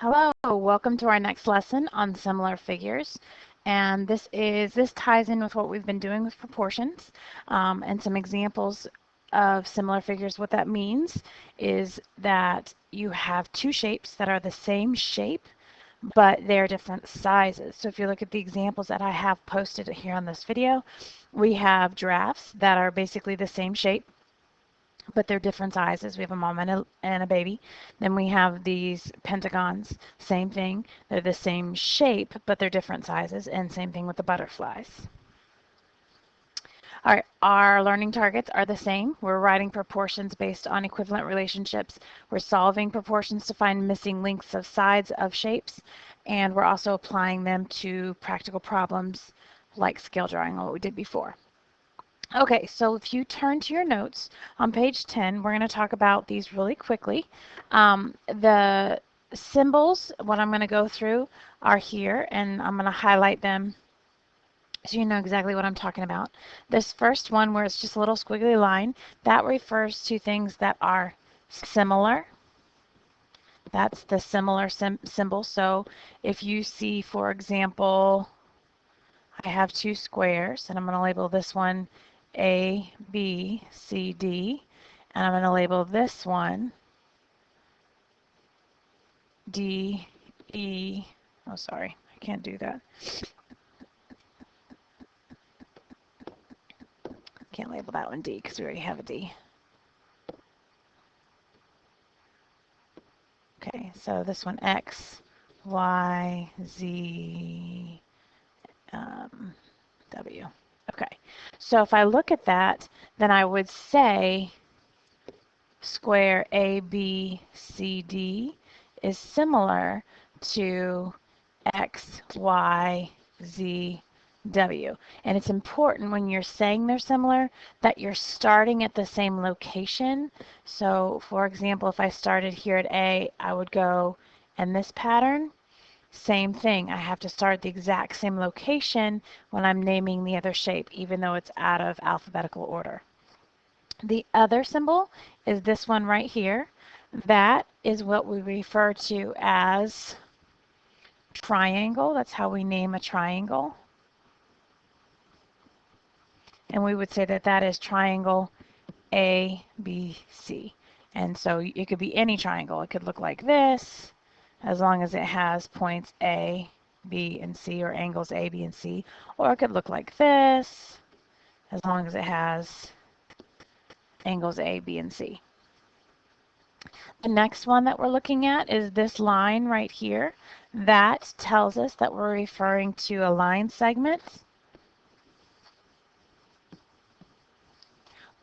Hello, welcome to our next lesson on similar figures. And this ties in with what we've been doing with proportions and some examples of similar figures. What that means is that you have two shapes that are the same shape, but they're different sizes. So if you look at the examples that I have posted here on this video, we have giraffes that are basically the same shape, but they're different sizes. We have a mom and a baby. Then we have these pentagons, same thing. They're the same shape, but they're different sizes, and same thing with the butterflies. All right, our learning targets are the same. We're writing proportions based on equivalent relationships. We're solving proportions to find missing lengths of sides of shapes, and we're also applying them to practical problems like scale drawing, what we did before. Okay, so if you turn to your notes on page 10, we're going to talk about these really quickly. The symbols, what I'm going to go through, are here, and I'm going to highlight them so you know exactly what I'm talking about. This first one, where it's just a little squiggly line, that refers to things that are similar. That's the similar symbol. So if you see, for example, I have two squares, and I'm going to label this one A, B, C, D, and I'm going to label this one D, E. Oh, sorry, I can't do that. Can't label that one D because we already have a D. Okay, so this one X, Y, Z, W. Okay, so if I look at that, then I would say square ABCD is similar to X, Y, Z, W. And it's important when you're saying they're similar that you're starting at the same location. So for example, if I started here at A, I would go in this pattern. Same thing, I have to start at the exact same location when I'm naming the other shape, even though it's out of alphabetical order. The other symbol is this one right here. That is what we refer to as triangle. That's how we name a triangle. And we would say that that is triangle ABC. And so it could be any triangle. It could look like this, as long as it has points A, B, and C, or angles A, B, and C. Or it could look like this, as long as it has angles A, B, and C. The next one that we're looking at is this line right here. That tells us that we're referring to a line segment,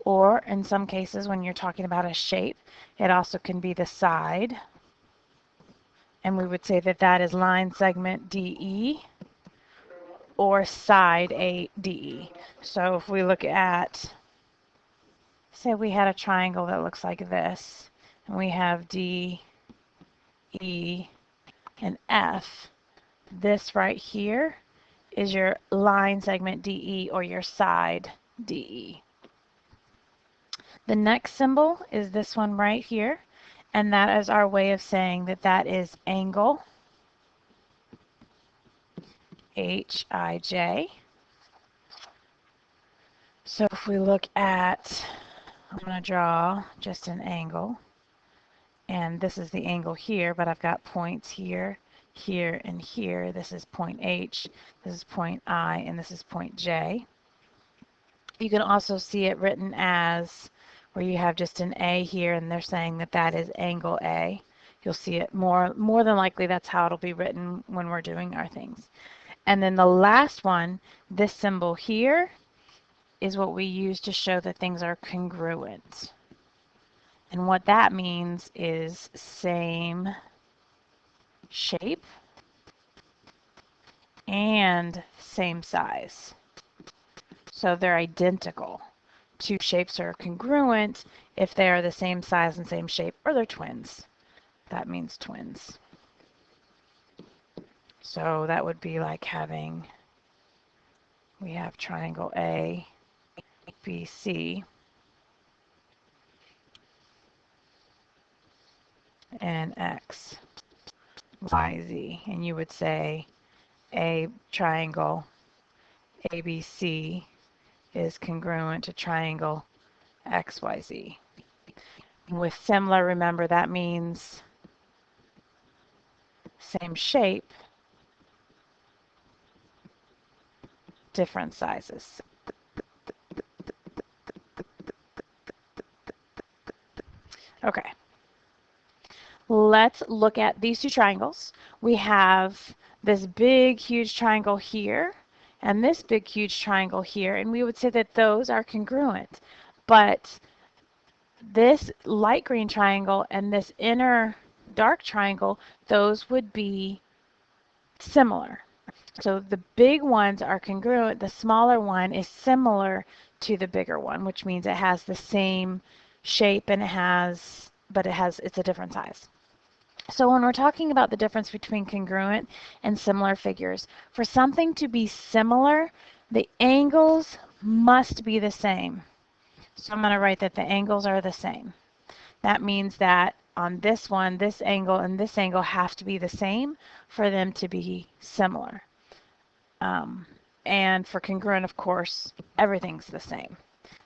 or in some cases when you're talking about a shape, it also can be the side. And we would say that that is line segment DE or side ADE. So if we look at, say we had a triangle that looks like this, and we have D, E, and F, this right here is your line segment DE or your side DE. The next symbol is this one right here, and that is our way of saying that that is angle, HIJ. So if we look at, I'm going to draw just an angle, and this is the angle here, but I've got points here, here, and here. This is point H, this is point I, and this is point J. You can also see it written as where you have just an A here, and they're saying that that is angle A. You'll see it more than likely that's how it'll be written when we're doing our things. And then the last one, this symbol here, is what we use to show that things are congruent. And what that means is same shape and same size. So they're identical. Two shapes are congruent if they are the same size and same shape, or they're twins. That means twins. So that would be like having, we have triangle A, B, C, and X, YZ. And you would say a triangle ABC is congruent to triangle XYZ. With similar, remember that means same shape, different sizes. Okay, let's look at these two triangles. We have this big, huge triangle here and this big, huge triangle here, and we would say that those are congruent. But this light green triangle and this inner dark triangle, those would be similar. So the big ones are congruent. The smaller one is similar to the bigger one, which means it has the same shape and it's a different size. So when we're talking about the difference between congruent and similar figures, for something to be similar, the angles must be the same. So I'm going to write that the angles are the same. That means that on this one, this angle and this angle have to be the same for them to be similar. And for congruent, of course, everything's the same.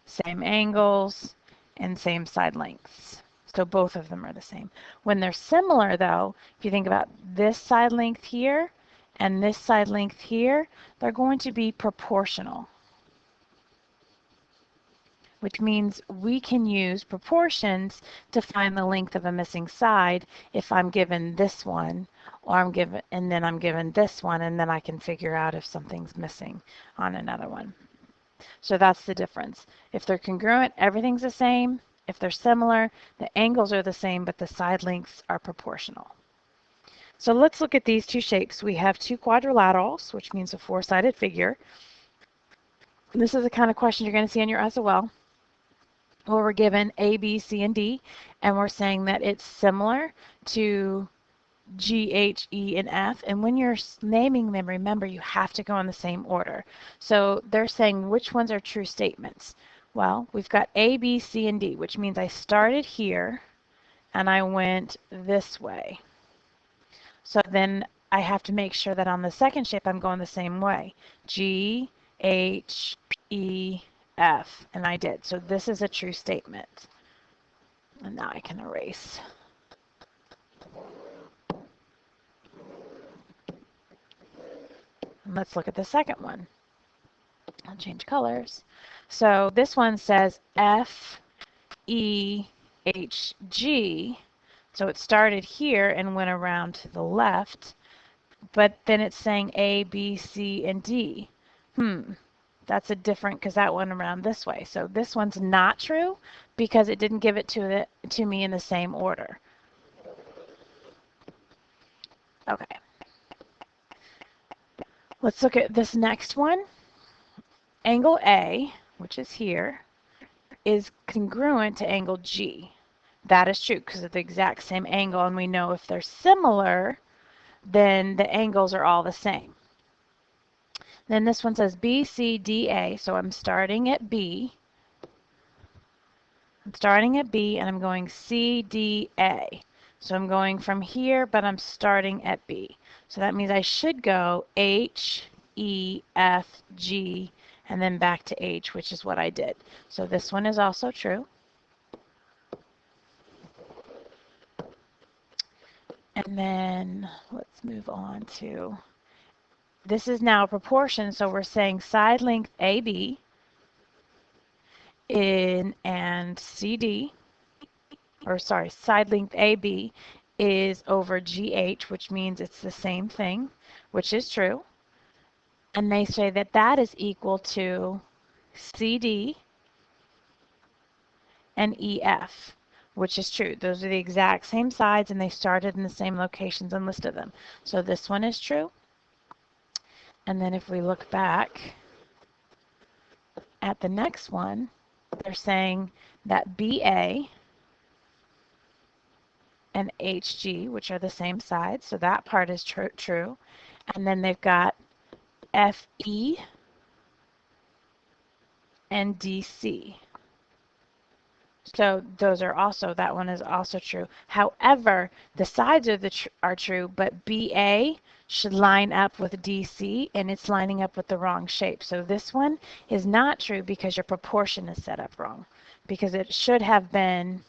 Same angles and same side lengths. So both of them are the same. When they're similar, though, if you think about this side length here and this side length here, they're going to be proportional, which means we can use proportions to find the length of a missing side if I'm given this one, or I'm given this one, and then I can figure out if something's missing on another one. So that's the difference. If they're congruent, everything's the same. If they're similar, the angles are the same, but the side lengths are proportional. So let's look at these two shapes. We have two quadrilaterals, which means a four-sided figure. This is the kind of question you're going to see in your SOL. Where we're given A, B, C, and D, and we're saying that it's similar to G, H, E, and F. And when you're naming them, remember, you have to go in the same order. So they're saying which ones are true statements. Well, we've got A, B, C, and D, which means I started here and I went this way. So then I have to make sure that on the second shape I'm going the same way. G, H, E, F, and I did. So this is a true statement. And now I can erase. And let's look at the second one. I'll change colors. So this one says F, E, H, G. So it started here and went around to the left, but then it's saying A, B, C, and D. That's a different, because that went around this way. So this one's not true because it didn't give it to me in the same order. Okay. Let's look at this next one. Angle A, which is here, is congruent to angle G. That is true because of the exact same angle, and we know if they're similar, then the angles are all the same. Then this one says B, C, D, A, so I'm starting at B. I'm starting at B and I'm going C, D, A. So I'm going from here, but I'm starting at B. So that means I should go H, E, F, G, and then back to H, which is what I did. So this one is also true. And then let's move on to, this is now proportion, so we're saying side length AB and CD, or sorry, side length AB is over GH, which means it's the same thing, which is true. And they say that that is equal to CD and EF, which is true. Those are the exact same sides and they started in the same locations and listed them. So this one is true. And then if we look back at the next one, they're saying that BA and HG, which are the same sides, so that part is true. And then they've got FE and DC. So those are also, that one is also true. However, the sides are true, but BA should line up with DC, and it's lining up with the wrong shape. So this one is not true because your proportion is set up wrong. Because it should have been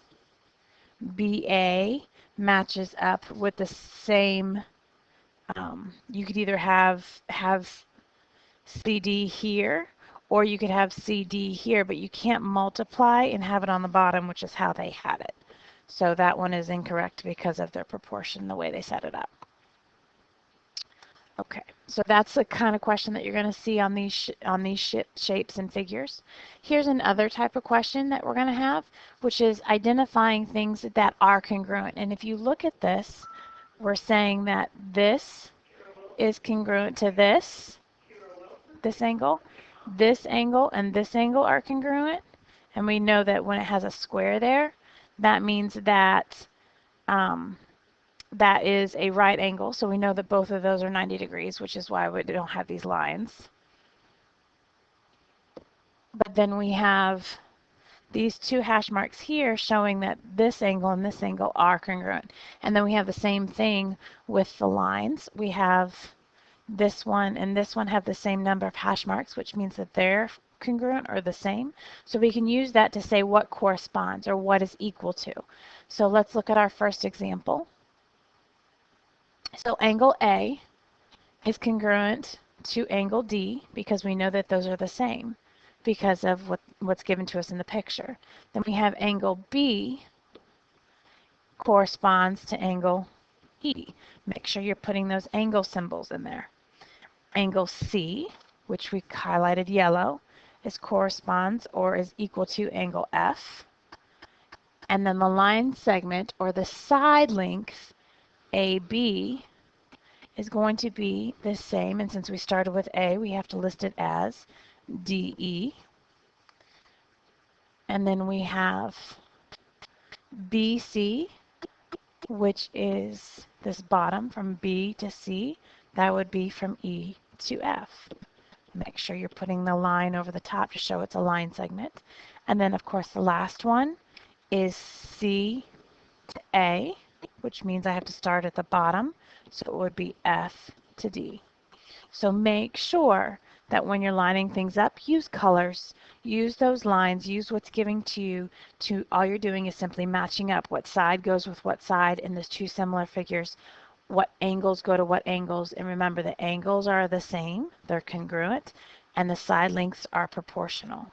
BA matches up with the same, you could either have CD here, or you could have CD here, but you can't multiply and have it on the bottom, which is how they had it. So that one is incorrect because of their proportion, the way they set it up. Okay, so that's the kind of question that you're going to see on these shapes and figures. Here's another type of question that we're going to have, which is identifying things that are congruent. And if you look at this, we're saying that this is congruent to this angle, and this angle are congruent. And we know that when it has a square there, that means that that is a right angle. So we know that both of those are 90 degrees, which is why we don't have these lines. But then we have these two hash marks here showing that this angle and this angle are congruent. And then we have the same thing with the lines. We have this one and this one have the same number of hash marks, which means that they're congruent or the same. So we can use that to say what corresponds or what is equal to. So let's look at our first example. So angle A is congruent to angle D because we know that those are the same because of what's given to us in the picture. Then we have angle B corresponds to angle E. Make sure you're putting those angle symbols in there. Angle C, which we highlighted yellow, corresponds or is equal to angle F. And then the line segment or the side length AB is going to be the same. And since we started with A, we have to list it as DE. And then we have BC, which is this bottom from B to C. That would be from E to F. Make sure you're putting the line over the top to show it's a line segment. And then, of course, the last one is C to A, which means I have to start at the bottom. So it would be F to D. So make sure that when you're lining things up, use colors, use those lines, use what's giving to you. All you're doing is simply matching up what side goes with what side in those two similar figures, what angles go to what angles, and remember the angles are the same, they're congruent, and the side lengths are proportional.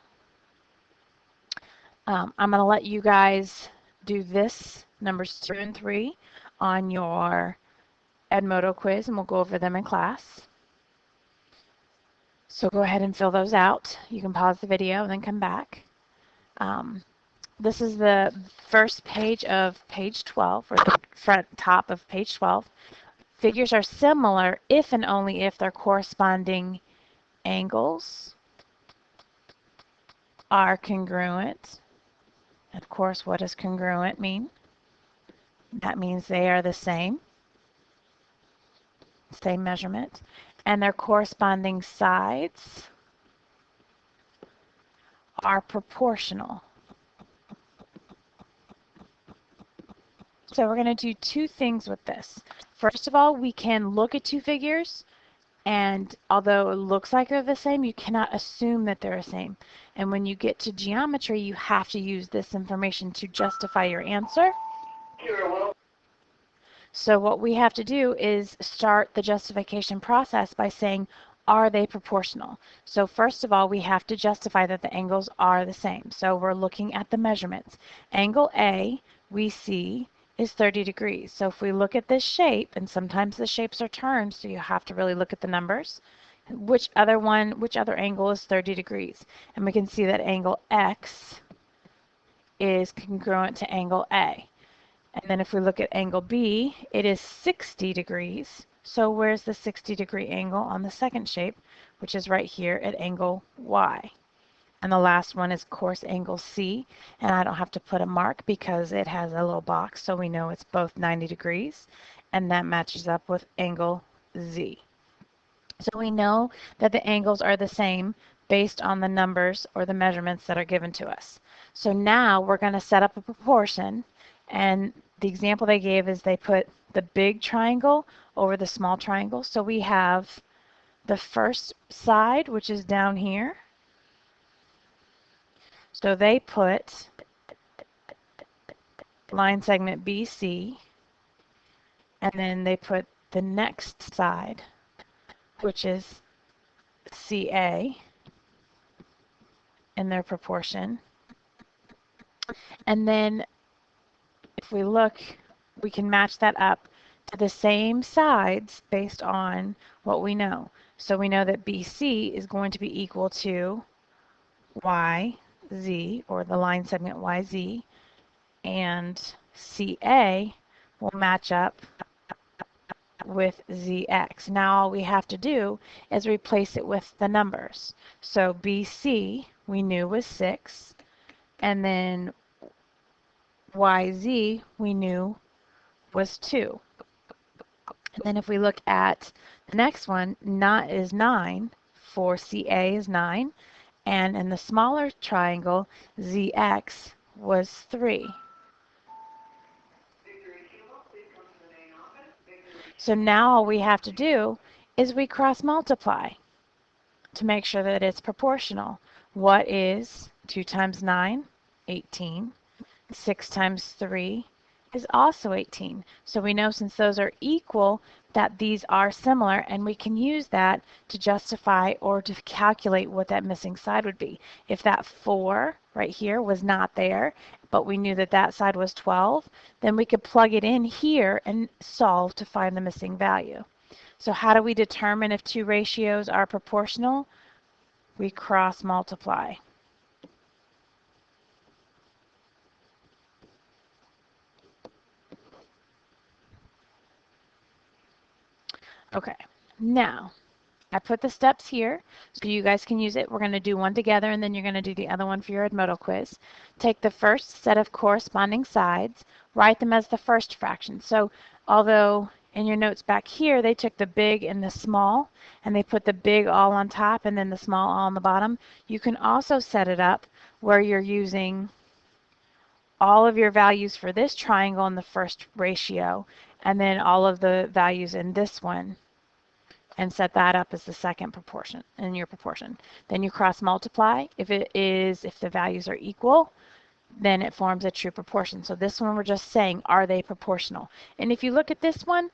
I'm going to let you guys do this, numbers 2 and 3, on your Edmodo quiz, and we'll go over them in class. So go ahead and fill those out. You can pause the video and then come back. This is the first page of page 12, or the front top of page 12. Figures are similar if and only if their corresponding angles are congruent. Of course, what does congruent mean? That means they are the same measurement, and their corresponding sides are proportional. So we're going to do two things with this. First of all, we can look at two figures, and although it looks like they're the same, you cannot assume that they're the same. And when you get to geometry, you have to use this information to justify your answer. So what we have to do is start the justification process by saying, are they proportional? So first of all, we have to justify that the angles are the same. So we're looking at the measurements. Angle A, we see, is 30 degrees. So if we look at this shape, and sometimes the shapes are turned, so you have to really look at the numbers, which other angle is 30 degrees? And we can see that angle X is congruent to angle A. And then if we look at angle B, it is 60 degrees. So where's the 60-degree angle on the second shape, which is right here at angle Y? And the last one is, of course, angle C. And I don't have to put a mark because it has a little box, so we know it's both 90 degrees. And that matches up with angle Z. So we know that the angles are the same based on the numbers or the measurements that are given to us. So now we're going to set up a proportion, and the example they gave is they put the big triangle over the small triangle. So we have the first side, which is down here. So they put line segment BC, and then they put the next side, which is CA, in their proportion. And then if we look, we can match that up to the same sides based on what we know. So we know that BC is going to be equal to YZ, or the line segment YZ, and CA will match up with ZX. Now all we have to do is replace it with the numbers. So BC we knew was 6, and then YZ we knew was 2. And then if we look at the next one, not is 9, for CA is 9, and in the smaller triangle, ZX was 3. So now all we have to do is we cross multiply to make sure that it's proportional. What is 2 times 9? 18. 6 times 3 is also 18. So we know since those are equal that these are similar, and we can use that to justify or to calculate what that missing side would be. If that 4 right here was not there, but we knew that that side was 12, then we could plug it in here and solve to find the missing value. So how do we determine if two ratios are proportional? We cross multiply. Okay, now I put the steps here so you guys can use it. We're going to do one together, and then you're going to do the other one for your Edmodo quiz. Take the first set of corresponding sides, write them as the first fraction. So although in your notes back here they took the big and the small, and they put the big all on top and then the small all on the bottom, you can also set it up where you're using all of your values for this triangle in the first ratio, and then all of the values in this one, and set that up as the second proportion in your proportion. Then you cross multiply. If the values are equal, then it forms a true proportion. So this one we're just saying, are they proportional? And if you look at this one,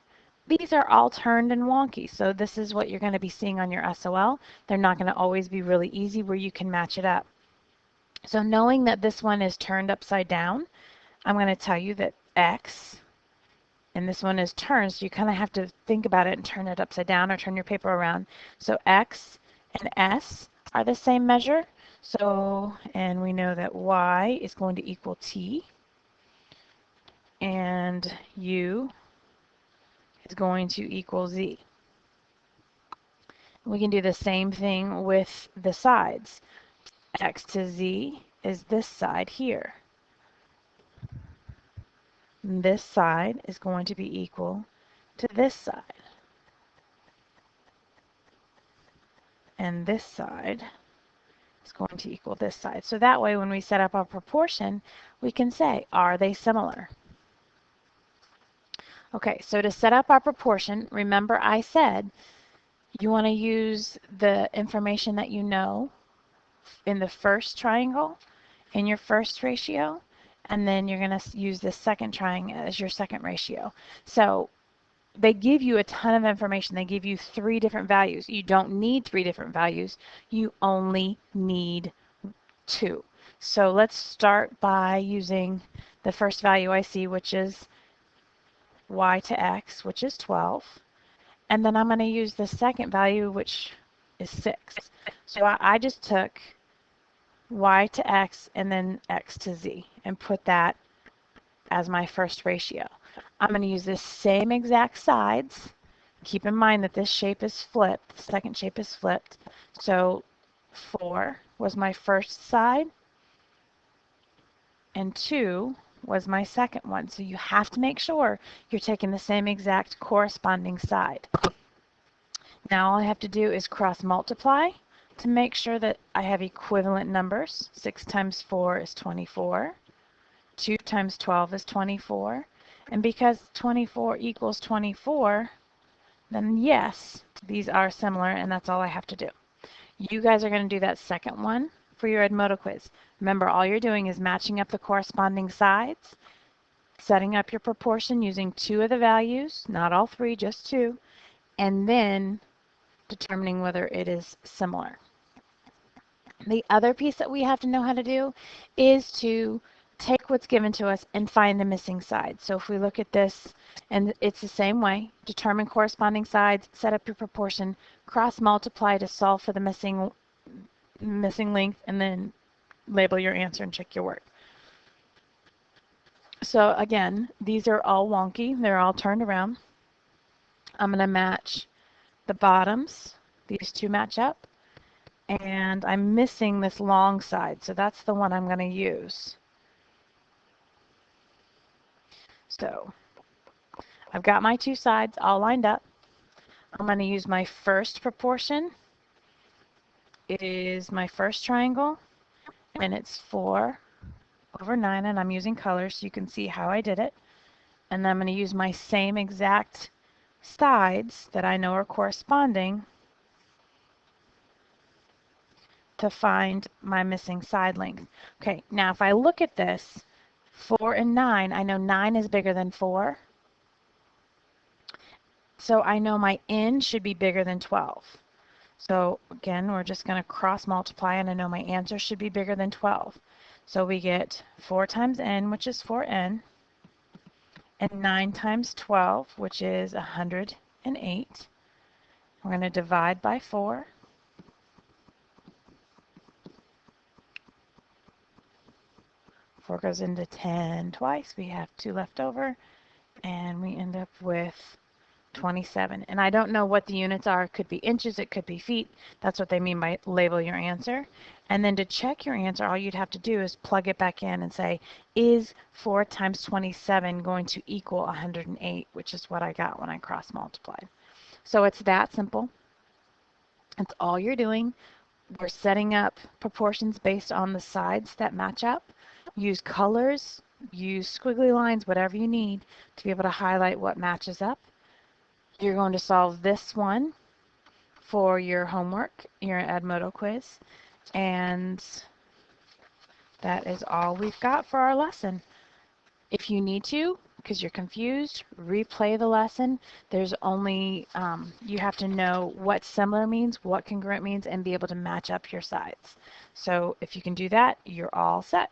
these are all turned and wonky. So this is what you're going to be seeing on your SOL. They're not going to always be really easy where you can match it up. So knowing that this one is turned upside down, I'm going to tell you that X, and this one is turned, so you kind of have to think about it and turn it upside down or turn your paper around. So X and S are the same measure. So, and we know that Y is going to equal T, and U is going to equal Z. We can do the same thing with the sides. X to Z is this side here. This side is going to be equal to this side. And this side is going to equal this side. So that way when we set up our proportion, we can say, are they similar? Okay, so to set up our proportion, remember I said you want to use the information that you know in the first triangle, in your first ratio, and then you're going to use the second triangle as your second ratio. So they give you a ton of information. They give you 3 different values. You don't need 3 different values. You only need 2. So let's start by using the first value I see, which is y to x, which is 12. And then I'm going to use the second value, which is 6. So I just took y to x and then x to z and put that as my first ratio. I'm going to use the same exact sides. Keep in mind that this shape is flipped. The second shape is flipped. So 4 was my first side, and 2 was my second one. So you have to make sure you're taking the same exact corresponding side. Now all I have to do is cross multiply to make sure that I have equivalent numbers. 6 times 4 is 24. 2 times 12 is 24. And because 24 equals 24, then yes, these are similar, and that's all I have to do. You guys are going to do that second one for your Edmodo quiz. Remember, all you're doing is matching up the corresponding sides, setting up your proportion using 2 of the values, not all 3, just 2, and then determining whether it is similar. The other piece that we have to know how to do is to take what's given to us and find the missing side. So if we look at this, and it's the same way, determine corresponding sides, set up your proportion, cross multiply to solve for the missing length, and then label your answer and check your work. So again, these are all wonky. They're all turned around. I'm going to match the bottoms. These two match up. And I'm missing this long side, so that's the one I'm going to use. So I've got my 2 sides all lined up. I'm going to use my first proportion. It is my first triangle, and it's 4/9, and I'm using colors so you can see how I did it. And then I'm going to use my same exact sides that I know are corresponding to find my missing side length. Okay, now if I look at this, 4 and 9, I know 9 is bigger than 4. So I know my n should be bigger than 12. So again, we're just going to cross multiply, and I know my answer should be bigger than 12. So we get 4 times n, which is 4n, and 9 times 12, which is 108. We're going to divide by 4. 4 goes into 10 twice. We have 2 left over, and we end up with 27. And I don't know what the units are. It could be inches, it could be feet. That's what they mean by label your answer. And then to check your answer, all you'd have to do is plug it back in and say, is 4 times 27 going to equal 108, which is what I got when I cross multiplied. So it's that simple. That's all you're doing. We're setting up proportions based on the sides that match up. Use colors, use squiggly lines, whatever you need to be able to highlight what matches up. You're going to solve this one for your homework, your Edmodo quiz, and that is all we've got for our lesson. If you need to, because you're confused, replay the lesson. There's only, you have to know what similar means, what congruent means, and be able to match up your sides. So if you can do that, you're all set.